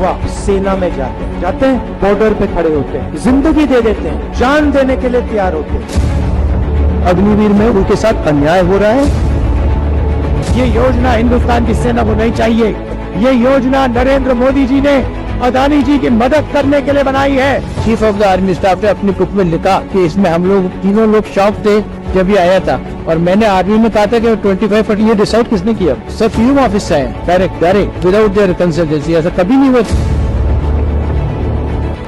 युवा सेना में जाते हैं, बॉर्डर पे खड़े होते हैं, जिंदगी दे देते हैं, जान देने के लिए तैयार होते हैं। अग्निवीर में उनके साथ अन्याय हो रहा है। ये योजना हिंदुस्तान की सेना को नहीं चाहिए। ये योजना नरेंद्र मोदी जी ने अदानी जी की मदद करने के लिए बनाई है। Chief of the army staff ने अपनी बुक में लिखा कि इसमें हम लोग तीनों लोग शॉक थे जब ये आया था, और मैंने आर्मी में कहा था कि 25% ये डिसाइड किसने किया? सर पीएम ऑफिस से है, डायरेक्ट विदाउट देयर कंसल्टेंसी। ऐसा कभी नहीं हुआ।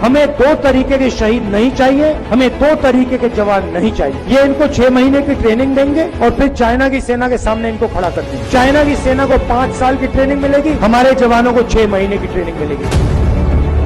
हमें 2 तरीके के शहीद नहीं चाहिए, हमें 2 तरीके के जवान नहीं चाहिए। ये इनको 6 महीने की ट्रेनिंग देंगे और फिर चाइना की सेना के सामने इनको खड़ा कर देंगे। चाइना की सेना को 5 साल की ट्रेनिंग मिलेगी, हमारे जवानों को 6 महीने की ट्रेनिंग मिलेगी।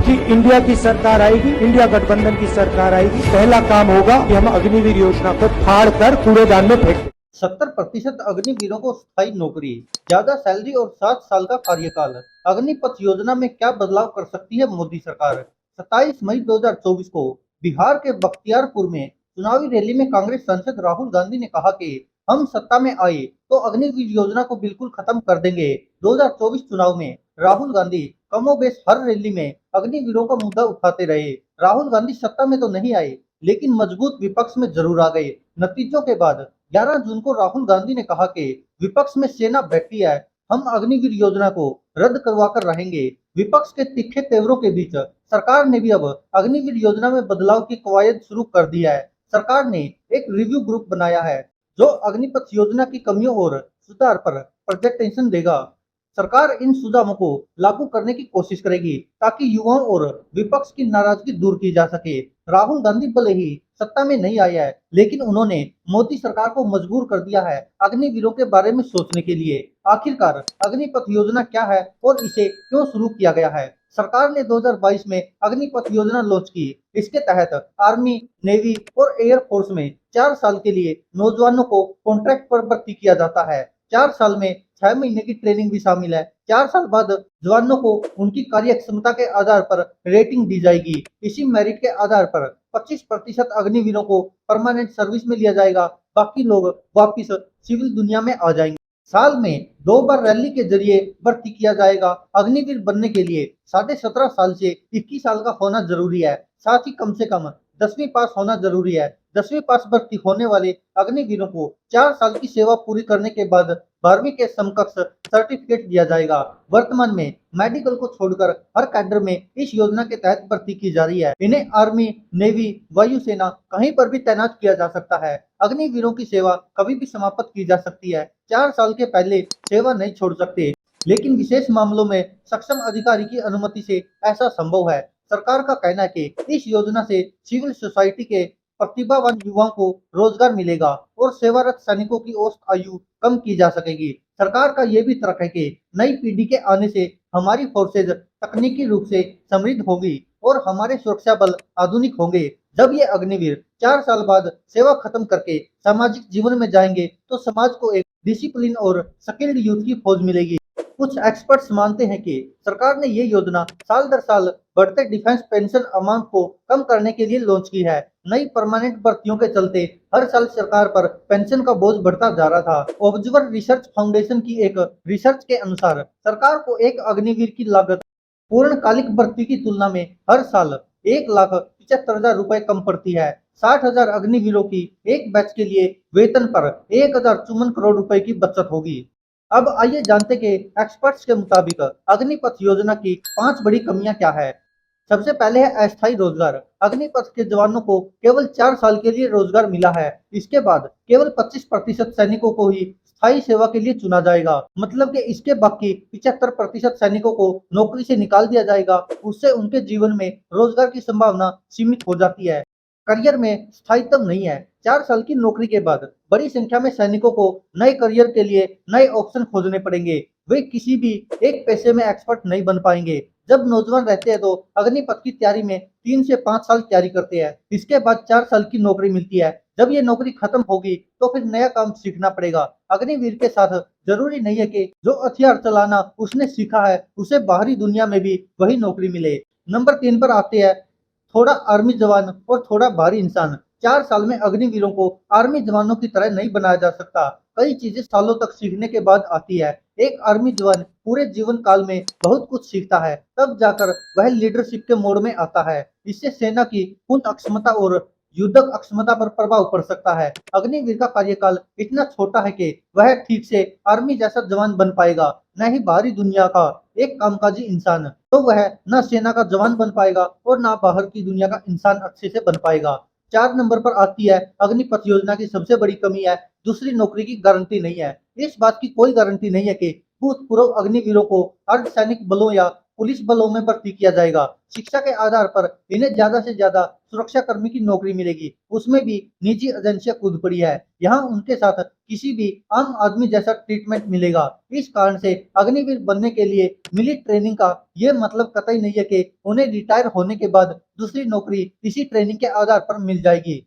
कि इंडिया की सरकार आएगी, इंडिया गठबंधन की सरकार आएगी, पहला काम होगा कि हम अग्निवीर योजना को फाड़ कर कूड़ेदान में फेंक दें। 70% अग्निवीरों को स्थायी नौकरी, ज्यादा सैलरी और 7 साल का कार्यकाल। अग्निपथ योजना में क्या बदलाव कर सकती है मोदी सरकार? 27 मई 2024 को बिहार के बख्तियारपुर में चुनावी रैली में कांग्रेस सांसद राहुल गांधी ने कहा कि हम सत्ता में आए तो अग्निवीर योजना को बिल्कुल खत्म कर देंगे। 2024 चुनाव में राहुल गांधी कमोबेश हर रैली में अग्निवीरों का मुद्दा उठाते रहे। राहुल गांधी सत्ता में तो नहीं आए, लेकिन मजबूत विपक्ष में जरूर आ गए। नतीजों के बाद 11 जून को राहुल गांधी ने कहा कि विपक्ष में सेना बैठी है, हम अग्निवीर योजना को रद्द करवा कर रहेंगे। विपक्ष के तीखे तेवरों के बीच सरकार ने भी अब अग्निवीर योजना में बदलाव की कवायद शुरू कर दी है। सरकार ने एक रिव्यू ग्रुप बनाया है जो अग्निपथ योजना की कमियों और सुधार पर प्रेजेंटेशन देगा। सरकार इन सुझावों को लागू करने की कोशिश करेगी ताकि युवाओं और विपक्ष की नाराजगी दूर की जा सके। राहुल गांधी भले ही सत्ता में नहीं आया है, लेकिन उन्होंने मोदी सरकार को मजबूर कर दिया है अग्निवीरों के बारे में सोचने के लिए। आखिरकार अग्निपथ योजना क्या है और इसे क्यों शुरू किया गया है? सरकार ने 2022 में अग्निपथ योजना लॉन्च की। इसके तहत आर्मी, नेवी और एयरफोर्स में 4 साल के लिए नौजवानों को कॉन्ट्रैक्ट पर भर्ती किया जाता है। 4 साल में 6 महीने की ट्रेनिंग भी शामिल है। 4 साल बाद जवानों को उनकी कार्य क्षमता के आधार पर रेटिंग दी जाएगी। इसी मेरिट के आधार पर 25% अग्निवीरों को परमानेंट सर्विस में लिया जाएगा, बाकी लोग वापिस सिविल दुनिया में आ जाएंगे। साल में 2 बार रैली के जरिए भर्ती किया जाएगा। अग्निवीर बनने के लिए 17.5 साल से 21 साल का होना जरूरी है। साथ ही कम से कम 10वीं पास होना जरूरी है। 10वीं पास भर्ती होने वाले अग्निवीरों को 4 साल की सेवा पूरी करने के बाद 12वीं के समकक्ष सर्टिफिकेट दिया जाएगा। वर्तमान में मेडिकल को छोड़कर हर कैडर में इस योजना के तहत भर्ती की जा रही है। इन्हें आर्मी, नेवी, वायुसेना कहीं पर भी तैनात किया जा सकता है। अग्निवीरों की सेवा कभी भी समाप्त की जा सकती है। 4 साल के पहले सेवा नहीं छोड़ सकते, लेकिन विशेष मामलों में सक्षम अधिकारी की अनुमति से ऐसा संभव है। सरकार का कहना है कि इस योजना से सिविल सोसाइटी के प्रतिभावान युवाओं को रोजगार मिलेगा और सेवारत सैनिकों की औसत आयु कम की जा सकेगी। सरकार का यह भी तर्क है कि नई पीढ़ी के आने से हमारी फोर्सेज तकनीकी रूप से समृद्ध होगी और हमारे सुरक्षा बल आधुनिक होंगे। जब ये अग्निवीर 4 साल बाद सेवा खत्म करके सामाजिक जीवन में जाएंगे तो समाज को एक डिसिप्लिन और स्किल्ड यूथ की फौज मिलेगी। कुछ एक्सपर्ट्स मानते हैं कि सरकार ने ये योजना साल दर साल बढ़ते डिफेंस पेंशन अमाउंट को कम करने के लिए लॉन्च की है। नई परमानेंट भर्तियों के चलते हर साल सरकार पर पेंशन का बोझ बढ़ता जा रहा था। ऑब्जर्वर रिसर्च फाउंडेशन की एक रिसर्च के अनुसार सरकार को एक अग्निवीर की लागत पूर्णकालिक भर्ती की तुलना में हर साल 1,75,000 रुपए कम पड़ती है। 60,000 अग्निवीरों की एक बैच के लिए वेतन पर 1,054 करोड़ रुपए की बचत होगी। अब आइए जानते कि एक्सपर्ट्स के मुताबिक अग्निपथ योजना की 5 बड़ी कमियां क्या है। सबसे पहले है अस्थायी रोजगार। अग्निपथ के जवानों को केवल 4 साल के लिए रोजगार मिला है। इसके बाद केवल 25% सैनिकों को ही स्थायी सेवा के लिए चुना जाएगा। मतलब कि इसके बाकी 75% सैनिकों को नौकरी से निकाल दिया जाएगा। उससे उनके जीवन में रोजगार की संभावना सीमित हो जाती है। करियर में स्थायित्व नहीं है। 4 साल की नौकरी के बाद बड़ी संख्या में सैनिकों को नए करियर के लिए नए ऑप्शन खोजने पड़ेंगे। वे किसी भी एक पेशे में एक्सपर्ट नहीं बन पाएंगे। जब नौजवान रहते हैं तो अग्निपथ की तैयारी में 3 से 5 साल तैयारी करते हैं। इसके बाद 4 साल की नौकरी मिलती है। जब ये नौकरी खत्म होगी तो फिर नया काम सीखना पड़ेगा। अग्निवीर के साथ जरूरी नहीं है कि जो हथियार चलाना उसने सीखा है उसे बाहरी दुनिया में भी वही नौकरी मिले। नंबर 3 पर आते हैं थोड़ा आर्मी जवान और थोड़ा बाहरी इंसान। 4 साल में अग्निवीरों को आर्मी जवानों की तरह नहीं बनाया जा सकता। कई चीजें सालों तक सीखने के बाद आती है। एक आर्मी जवान पूरे जीवन काल में बहुत कुछ सीखता है, तब जाकर वह लीडरशिप के मोड में आता है। इससे सेना की पूर्ण अक्षमता और युद्धक अक्षमता पर प्रभाव पड़ सकता है। अग्निवीर का कार्यकाल इतना छोटा है कि वह ठीक से आर्मी जैसा जवान बन पाएगा, न ही बाहरी दुनिया का एक कामकाजी इंसान। तो वह न सेना का जवान बन पाएगा और न बाहर की दुनिया का इंसान अच्छे से बन पाएगा। 4 नंबर पर आती है अग्निपथ योजना की सबसे बड़ी कमी है दूसरी नौकरी की गारंटी नहीं है। इस बात की कोई गारंटी नहीं है कि भूतपूर्व अग्निवीरों को अर्धसैनिक बलों या पुलिस बलों में भर्ती किया जाएगा। शिक्षा के आधार पर इन्हें ज्यादा से ज्यादा सुरक्षा कर्मी की नौकरी मिलेगी, उसमें भी निजी एजेंसियां कूद पड़ी है। यहाँ उनके साथ किसी भी आम आदमी जैसा ट्रीटमेंट मिलेगा। इस कारण से अग्निवीर बनने के लिए मिली ट्रेनिंग का ये मतलब कतई नहीं है कि उन्हें रिटायर होने के बाद दूसरी नौकरी इसी ट्रेनिंग के आधार पर मिल जाएगी।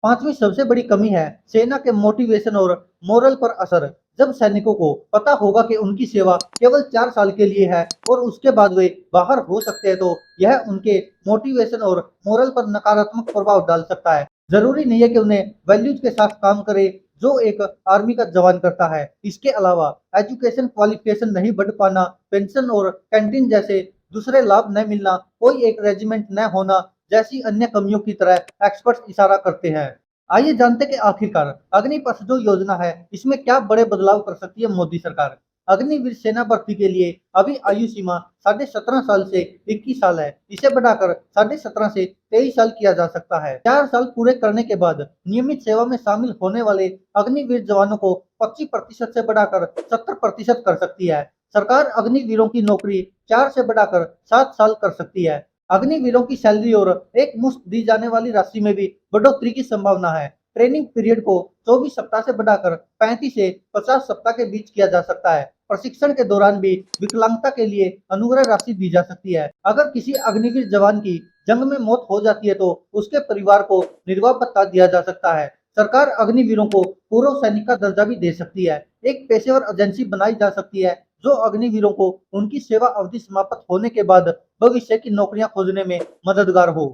5वीं सबसे बड़ी कमी है सेना के मोटिवेशन और मोरल पर असर। जब सैनिकों को पता होगा कि उनकी सेवा केवल 4 साल के लिए है और उसके बाद वे बाहर हो सकते हैं, तो यह उनके मोटिवेशन और मोरल पर नकारात्मक प्रभाव डाल सकता है। जरूरी नहीं है कि उन्हें वैल्यूज के साथ काम करे जो एक आर्मी का जवान करता है। इसके अलावा एजुकेशन क्वालिफिकेशन नहीं बढ़ पाना, पेंशन और कैंटीन जैसे दूसरे लाभ न मिलना, कोई एक रेजिमेंट न होना जैसी अन्य कमियों की तरह एक्सपर्ट्स इशारा करते हैं। आइए जानते कि आखिरकार अग्निपथ जो योजना है इसमें क्या बड़े बदलाव कर सकती है मोदी सरकार। अग्निवीर सेना भर्ती के लिए अभी आयु सीमा 17.5 साल से 21 साल है। इसे बढ़ाकर 17.5 से 23 साल किया जा सकता है। 4 साल पूरे करने के बाद नियमित सेवा में शामिल होने वाले अग्निवीर जवानों को 25% से बढ़ाकर 70% कर सकती है। सरकार अग्निवीरों की नौकरी 4 से बढ़ाकर 7 साल कर सकती है। अग्निवीरों की सैलरी और एक मुश्त दी जाने वाली राशि में भी बढ़ोतरी की संभावना है। ट्रेनिंग पीरियड को 24 सप्ताह से बढ़ाकर 35 से 50 सप्ताह के बीच किया जा सकता है। प्रशिक्षण के दौरान भी विकलांगता के लिए अनुग्रह राशि दी जा सकती है। अगर किसी अग्निवीर जवान की जंग में मौत हो जाती है तो उसके परिवार को निर्वाह भत्ता दिया जा सकता है। सरकार अग्निवीरों को पूर्व सैनिक का दर्जा भी दे सकती है। एक पेशेवर एजेंसी बनाई जा सकती है जो अग्निवीरों को उनकी सेवा अवधि समाप्त होने के बाद भविष्य की नौकरियां खोजने में मददगार हो।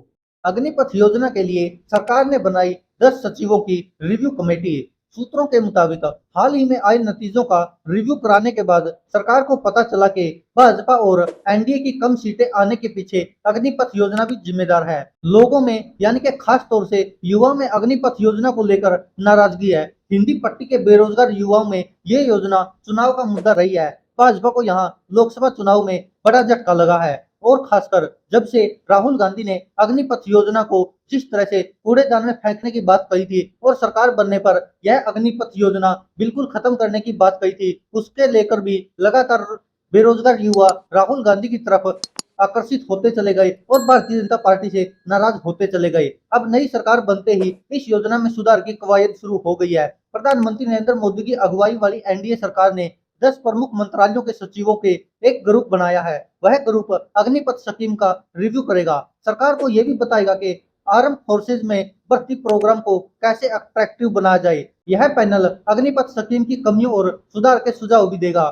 अग्निपथ योजना के लिए सरकार ने बनाई 10 सचिवों की रिव्यू कमेटी। सूत्रों के मुताबिक हाल ही में आए नतीजों का रिव्यू कराने के बाद सरकार को पता चला कि भाजपा और एनडीए की कम सीटें आने के पीछे अग्निपथ योजना भी जिम्मेदार है। लोगों में यानी कि खास तौर से युवा में अग्निपथ योजना को लेकर नाराजगी है। हिंदी पट्टी के बेरोजगार युवाओं में ये योजना चुनाव का मुद्दा रही है। भाजपा को यहाँ लोकसभा चुनाव में बड़ा झटका लगा है और खासकर जब से राहुल गांधी ने अग्निपथ योजना को जिस तरह से कूड़ेदान में फेंकने की बात कही थी और सरकार बनने पर यह अग्निपथ योजना बिल्कुल खत्म करने की बात कही थी, उसके लेकर भी लगातार बेरोजगार युवा राहुल गांधी की तरफ आकर्षित होते चले गए और भारतीय जनता पार्टी से नाराज होते चले गए। अब नई सरकार बनते ही इस योजना में सुधार की कवायद शुरू हो गई है। प्रधानमंत्री नरेंद्र मोदी की अगुवाई वाली एनडीए सरकार ने 10 प्रमुख मंत्रालयों के सचिवों के एक ग्रुप बनाया है। वह ग्रुप अग्निपथ स्कीम का रिव्यू करेगा। सरकार को यह भी बताएगा कि आर्म फोर्सेज में भर्ती प्रोग्राम को कैसे अट्रैक्टिव बनाया जाए। यह पैनल अग्निपथ स्कीम की कमियों और सुधार के सुझाव भी देगा।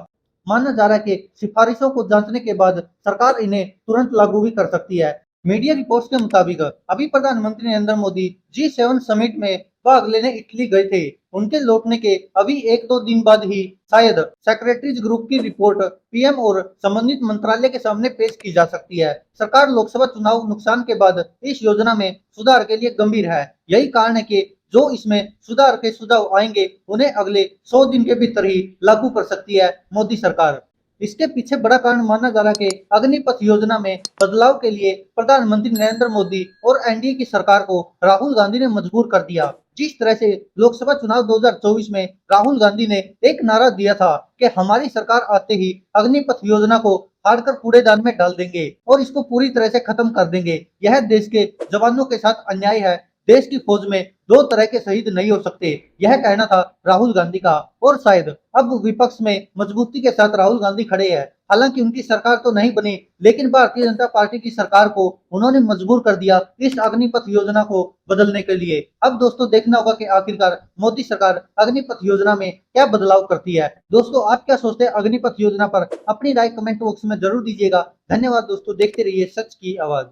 माना जा रहा है कि सिफारिशों को जांचने के बाद सरकार इन्हें तुरंत लागू भी कर सकती है। मीडिया रिपोर्ट्स के मुताबिक अभी प्रधानमंत्री नरेंद्र मोदी G7 समिट में भाग लेने इटली गए थे। उनके लौटने के अभी 1-2 दिन बाद ही शायद सेक्रेटरीज ग्रुप की रिपोर्ट पीएम और संबंधित मंत्रालय के सामने पेश की जा सकती है। सरकार लोकसभा चुनाव नुकसान के बाद इस योजना में सुधार के लिए गंभीर है। यही कारण है कि जो इसमें सुधार के सुझाव आएंगे उन्हें अगले 100 दिन के भीतर ही लागू कर सकती है मोदी सरकार। इसके पीछे बड़ा कारण माना जा रहा है कि अग्निपथ योजना में बदलाव के लिए प्रधानमंत्री नरेंद्र मोदी और एनडीए की सरकार को राहुल गांधी ने मजबूर कर दिया। जिस तरह से लोकसभा चुनाव 2024 में राहुल गांधी ने एक नारा दिया था कि हमारी सरकार आते ही अग्निपथ योजना को फाड़कर कूड़ेदान में डाल देंगे और इसको पूरी तरह से खत्म कर देंगे। यह देश के जवानों के साथ अन्याय है। देश की फौज में 2 तरह के शहीद नहीं हो सकते, यह कहना था राहुल गांधी का। और शायद अब विपक्ष में मजबूती के साथ राहुल गांधी खड़े हैं। हालांकि उनकी सरकार तो नहीं बनी, लेकिन भारतीय जनता पार्टी की सरकार को उन्होंने मजबूर कर दिया इस अग्निपथ योजना को बदलने के लिए। अब दोस्तों देखना होगा कि आखिरकार मोदी सरकार अग्निपथ योजना में क्या बदलाव करती है। दोस्तों आप क्या सोचते हैं अग्निपथ योजना पर? अपनी राय कमेंट बॉक्स में जरूर दीजिएगा। धन्यवाद दोस्तों, देखते रहिए सच की आवाज।